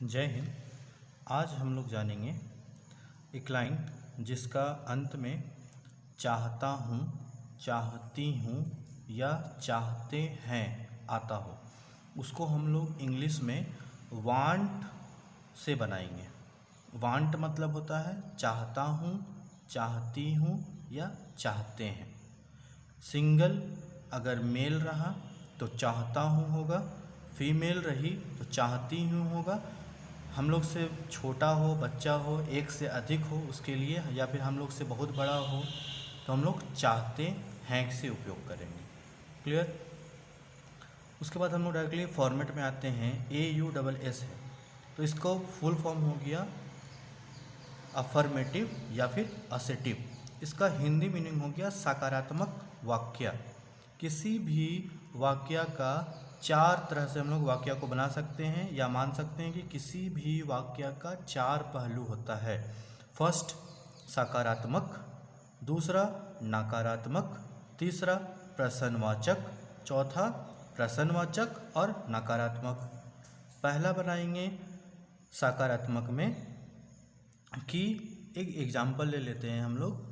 जय हिंद। आज हम लोग जानेंगे एक लाइन जिसका अंत में चाहता हूँ, चाहती हूँ या चाहते हैं आता हो, उसको हम लोग इंग्लिश में वांट से बनाएंगे। वांट मतलब होता है चाहता हूँ, चाहती हूँ या चाहते हैं। सिंगल अगर मेल रहा तो चाहता हूँ होगा, फीमेल रही तो चाहती हूँ होगा। हम लोग से छोटा हो, बच्चा हो, एक से अधिक हो उसके लिए, या फिर हम लोग से बहुत बड़ा हो तो हम लोग चाहते हैं से उपयोग करेंगे। क्लियर। उसके बाद हम लोग डायरेक्टली फॉर्मेट में आते हैं। AUSS है तो इसको फुल फॉर्म हो गया अफर्मेटिव या फिर असेटिव। इसका हिंदी मीनिंग हो गया सकारात्मक वाक्य। किसी भी वाक्य का चार तरह से हम लोग वाक्य को बना सकते हैं या मान सकते हैं कि किसी भी वाक्य का चार पहलू होता है। फर्स्ट सकारात्मक, दूसरा नकारात्मक, तीसरा प्रश्नवाचक, चौथा प्रश्नवाचक और नकारात्मक। पहला बनाएंगे सकारात्मक में कि एक एग्जाम्पल ले लेते हैं हम लोग।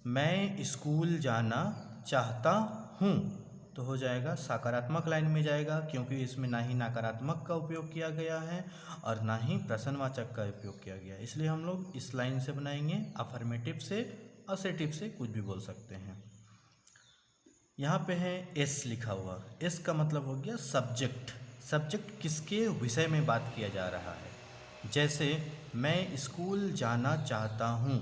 मैं स्कूल जाना चाहता हूँ तो हो जाएगा सकारात्मक लाइन में जाएगा, क्योंकि इसमें ना ही नकारात्मक का उपयोग किया गया है और ना ही प्रश्नवाचक का उपयोग किया गया है, इसलिए हम लोग इस लाइन से बनाएंगे। अफर्मेटिव से, असेटिव से कुछ भी बोल सकते हैं। यहाँ पे है एस लिखा हुआ। एस का मतलब हो गया सब्जेक्ट। सब्जेक्ट किसके विषय में बात किया जा रहा है। जैसे मैं स्कूल जाना चाहता हूँ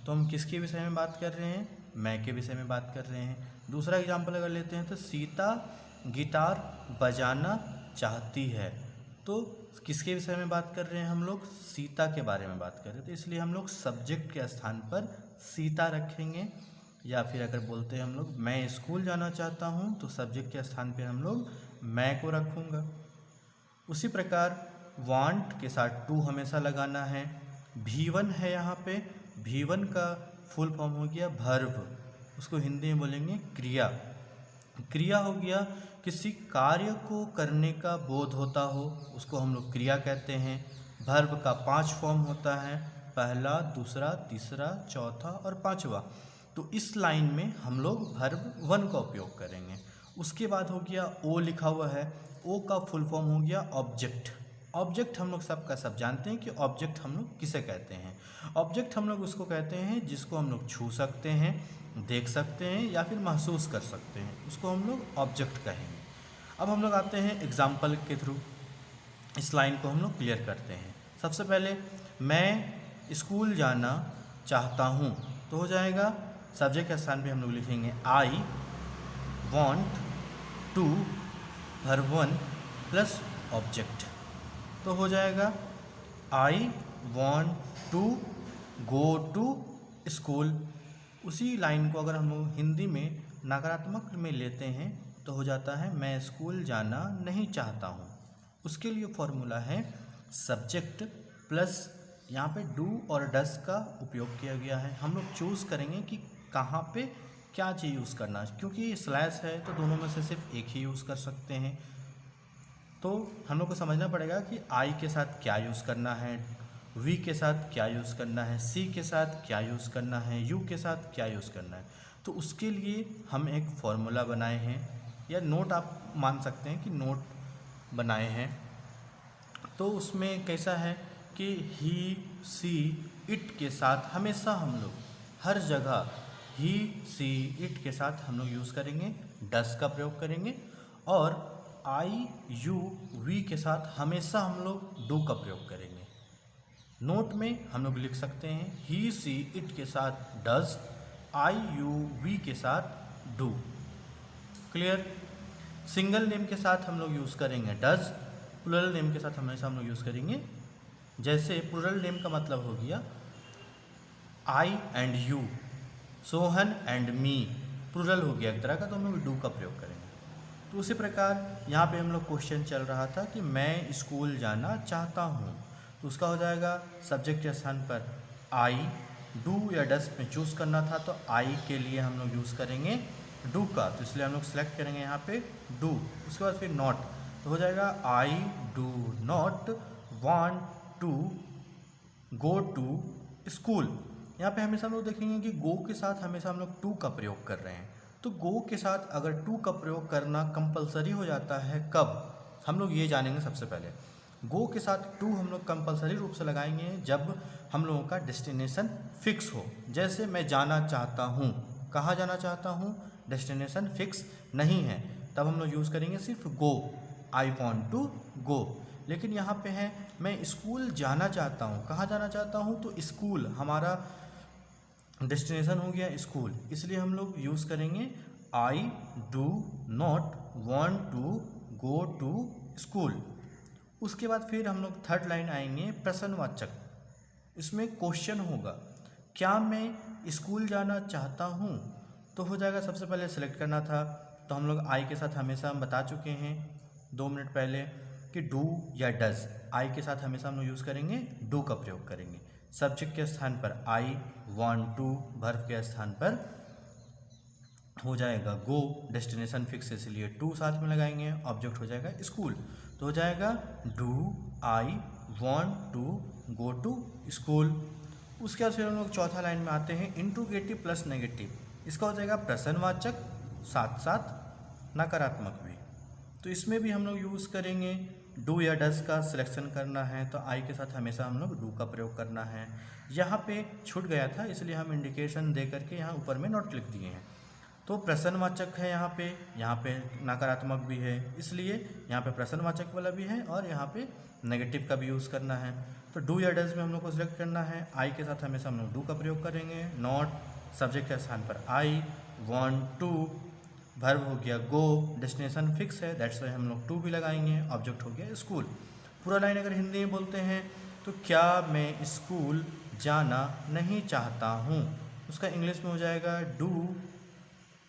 तो हम किसके विषय में बात कर रहे हैं, मैं के विषय में बात कर रहे हैं। दूसरा एग्जाम्पल अगर लेते हैं तो सीता गिटार बजाना चाहती है तो किसके विषय में बात कर रहे हैं हम लोग, सीता के बारे में बात कर रहे हैं, तो इसलिए हम लोग सब्जेक्ट के स्थान पर सीता रखेंगे। या फिर अगर बोलते हैं हम लोग मैं स्कूल जाना चाहता हूँ तो सब्जेक्ट के स्थान पर हम लोग मैं को रखूँगा। उसी प्रकार वांट के साथ टू हमेशा लगाना है। V1 है यहाँ पे, V1 का फुल फॉर्म हो गया वर्ब, उसको हिंदी में बोलेंगे क्रिया। क्रिया हो गया किसी कार्य को करने का बोध होता हो, उसको हम लोग क्रिया कहते हैं। वर्ब का 5 फॉर्म होता है, पहला, दूसरा, तीसरा, चौथा और पांचवा। तो इस लाइन में हम लोग वर्ब 1 का उपयोग करेंगे। उसके बाद हो गया ओ लिखा हुआ है। ओ का फुल फॉर्म हो गया ऑब्जेक्ट। ऑब्जेक्ट हम लोग सबका सब जानते हैं कि ऑब्जेक्ट हम लोग किसे कहते हैं। ऑब्जेक्ट हम लोग उसको कहते हैं जिसको हम लोग छू सकते हैं, देख सकते हैं या फिर महसूस कर सकते हैं, उसको हम लोग ऑब्जेक्ट कहेंगे। अब हम लोग आते हैं एग्जाम्पल के थ्रू, इस लाइन को हम लोग क्लियर करते हैं। सबसे पहले मैं स्कूल जाना चाहता हूँ तो हो जाएगा सब्जेक्ट के स्थान पे हम लोग लिखेंगे I want to, verb 1 plus object, तो हो जाएगा I want to go to school. उसी लाइन को अगर हम लोग हिंदी में नकारात्मक में लेते हैं तो हो जाता है मैं स्कूल जाना नहीं चाहता हूँ। उसके लिए फॉर्मूला है सब्जेक्ट प्लस यहाँ पे डू और डस का उपयोग किया गया है। हम लोग चूज़ करेंगे कि कहाँ पे क्या चीज़ यूज़ करना है, क्योंकि स्लैश है तो दोनों में से सिर्फ एक ही यूज़ कर सकते हैं। तो हम लोग को समझना पड़ेगा कि आई के साथ क्या यूज़ करना है, वी के साथ क्या यूज़ करना है, सी के साथ क्या यूज़ करना है, यू के साथ क्या यूज़ करना है। तो उसके लिए हम एक फॉर्मूला बनाए हैं, या नोट आप मान सकते हैं कि नोट बनाए हैं। तो उसमें कैसा है कि ही, सी, इट के साथ हमेशा हम लोग हर जगह ही, सी, इट के साथ हम लोग यूज़ करेंगे, डस का प्रयोग करेंगे। और आई, यू, वी के साथ हमेशा हम लोग डू का प्रयोग करेंगे। नोट में हम लोग लिख सकते हैं ही, सी, इट के साथ डज, आई, यू, वी के साथ डू। क्लियर। सिंगल नेम के साथ हम लोग यूज़ करेंगे डज, प्लूरल नेम के साथ हमेशा हम लोग यूज़ करेंगे। जैसे प्लूरल नेम का मतलब हो गया I and you, Sohan and me, plural हो गया एक तरह का, तो हम लोग डू का प्रयोग करेंगे। तो उसी प्रकार यहाँ पे हम लोग क्वेश्चन चल रहा था कि मैं स्कूल जाना चाहता हूँ, तो उसका हो जाएगा सब्जेक्ट के स्थान पर आई, डू या डस में चूज़ करना था तो आई के लिए हम लोग यूज़ करेंगे डू का, तो इसलिए हम लोग सेलेक्ट करेंगे यहाँ पे डू। उसके बाद फिर नॉट, तो हो जाएगा I do not want to go to school. यहाँ पे हमेशा हम लोग देखेंगे कि गो के साथ हमेशा हम लोग टू का प्रयोग कर रहे हैं। तो गो के साथ अगर टू का प्रयोग करना कंपलसरी हो जाता है कब, हम लोग ये जानेंगे। सबसे पहले गो के साथ टू हम लोग कंपलसरी रूप से लगाएंगे जब हम लोगों का डेस्टिनेशन फिक्स हो। जैसे मैं जाना चाहता हूँ, कहाँ जाना चाहता हूँ, डेस्टिनेशन फिक्स नहीं है, तब हम लोग यूज़ करेंगे सिर्फ गो, आई वॉन्ट टू गो। लेकिन यहाँ पे है मैं स्कूल जाना चाहता हूँ, कहाँ जाना चाहता हूँ, तो स्कूल हमारा डेस्टिनेशन हो गया स्कूल, इसलिए हम लोग यूज़ करेंगे I do not want to go to school. उसके बाद फिर हम लोग थर्ड लाइन आएंगे प्रश्नवाचक। इसमें क्वेश्चन होगा, क्या मैं स्कूल जाना चाहता हूँ, तो हो जाएगा सबसे पहले सेलेक्ट करना था, तो हम लोग आई के साथ हमेशा हम बता चुके हैं 2 मिनट पहले कि डू या डज। आई के साथ हमेशा हम लोग यूज़ करेंगे डू का प्रयोग करेंगे। सब्जेक्ट के स्थान पर आई, वांट टू, वर्ब के स्थान पर हो जाएगा गो, डेस्टिनेशन फिक्स इसलिए टू साथ में लगाएंगे, ऑब्जेक्ट हो जाएगा स्कूल, तो हो जाएगा do I want to go to school. उसके बाद फिर हम लोग चौथा लाइन में आते हैं इंट्रोगेटिव प्लस नेगेटिव। इसका हो जाएगा प्रश्नवाचक साथ साथ नकारात्मक भी। तो इसमें भी हम लोग यूज़ करेंगे डू या डज का सिलेक्शन करना है, तो आई के साथ हमेशा हम लोग डू का प्रयोग करना है। यहाँ पे छूट गया था इसलिए हम इंडिकेशन दे करके यहाँ ऊपर में नोट लिख दिए हैं। तो प्रश्नवाचक है यहाँ पे नकारात्मक भी है, इसलिए यहाँ पे प्रश्नवाचक वाला भी है और यहाँ पे नेगेटिव का भी यूज़ करना है। तो डू या डज में हम लोग को सिलेक्ट करना है, आई के साथ हमेशा हम लोग डू का प्रयोग करेंगे। नॉट सब्जेक्ट के स्थान पर आई, वांट टू, वर्ब हो गया गो, डेस्टिनेशन फिक्स है दैट्स वाई हम लोग टू भी लगाएंगे, ऑब्जेक्ट हो गया स्कूल। पूरा लाइन अगर हिंदी में बोलते हैं तो क्या मैं स्कूल जाना नहीं चाहता हूँ, उसका इंग्लिश में हो जाएगा do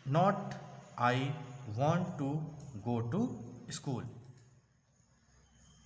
not I want to go to school.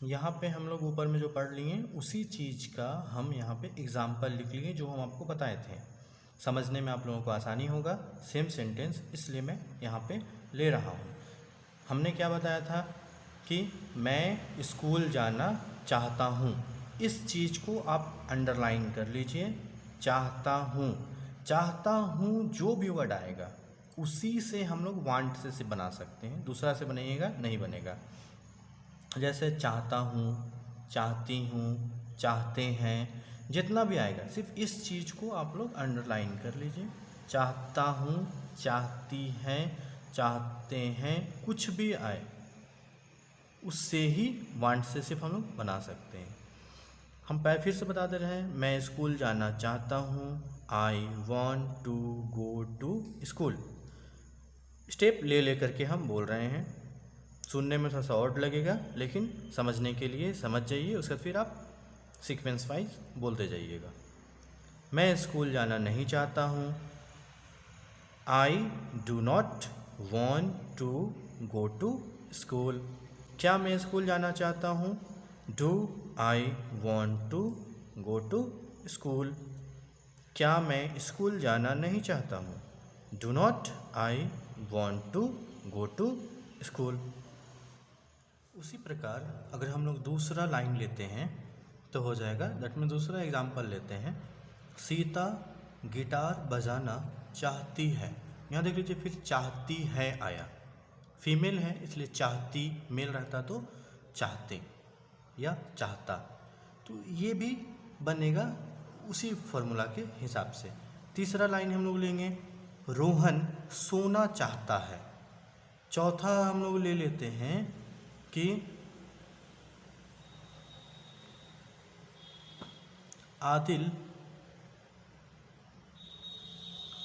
यहाँ पे हम लोग ऊपर में जो पढ़ लिए उसी चीज़ का हम यहाँ पे एग्जाम्पल लिख लिए जो हम आपको बताए थे, समझने में आप लोगों को आसानी होगा। सेम सेंटेंस इसलिए मैं यहाँ पे ले रहा हूँ। हमने क्या बताया था कि मैं स्कूल जाना चाहता हूँ, इस चीज़ को आप अंडरलाइन कर लीजिए। चाहता हूँ जो भी वर्ड आएगा उसी से हम लोग वांट से बना सकते हैं, दूसरा से बनाइएगा नहीं बनेगा। जैसे चाहता हूँ, चाहती हूँ, चाहते हैं, जितना भी आएगा सिर्फ इस चीज़ को आप लोग अंडरलाइन कर लीजिए। चाहता हूँ, चाहती हैं, चाहते हैं, कुछ भी आए उससे ही वांट से सिर्फ हम लोग बना सकते हैं। हम फिर से बता दे रहे हैं, मैं स्कूल जाना चाहता हूँ, I want to go to school. Step ले करके हम बोल रहे हैं, सुनने में थोड़ा सा ऑड लगेगा लेकिन समझने के लिए समझ जाइए, उसके बाद फिर आप सीक्वेंस वाइज बोलते जाइएगा। मैं स्कूल जाना नहीं चाहता हूँ, I do not want to go to school. क्या मैं स्कूल जाना चाहता हूँ, do I want to go to school. क्या मैं स्कूल जाना नहीं चाहता हूँ, do not I want to go to school. उसी प्रकार अगर हम लोग दूसरा लाइन लेते हैं तो हो जाएगा, दैट में दूसरा एग्जाम्पल लेते हैं, सीता गिटार बजाना चाहती है। यहाँ देख लीजिए फिर चाहती है आया, फीमेल है इसलिए चाहती, मेल रहता तो चाहते या चाहता, तो ये भी बनेगा उसी फॉर्मूला के हिसाब से। तीसरा लाइन हम लोग लेंगे, रोहन सोना चाहता है। चौथा हम लोग ले लेते हैं कि आदिल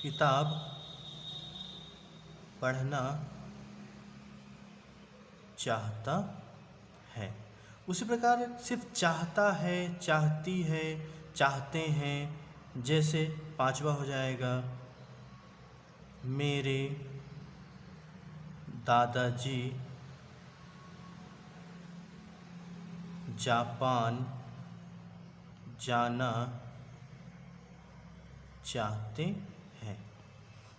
किताब पढ़ना चाहता है। उसी प्रकार सिर्फ चाहता है, चाहती है, चाहते हैं, जैसे पांचवा हो जाएगा, मेरे दादाजी जापान जाना चाहते हैं।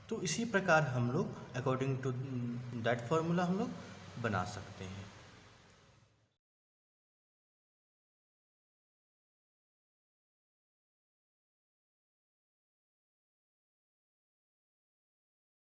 तो इसी प्रकार हम लोग अकॉर्डिंग टू दैट फार्मूला हम लोग बना सकते हैं।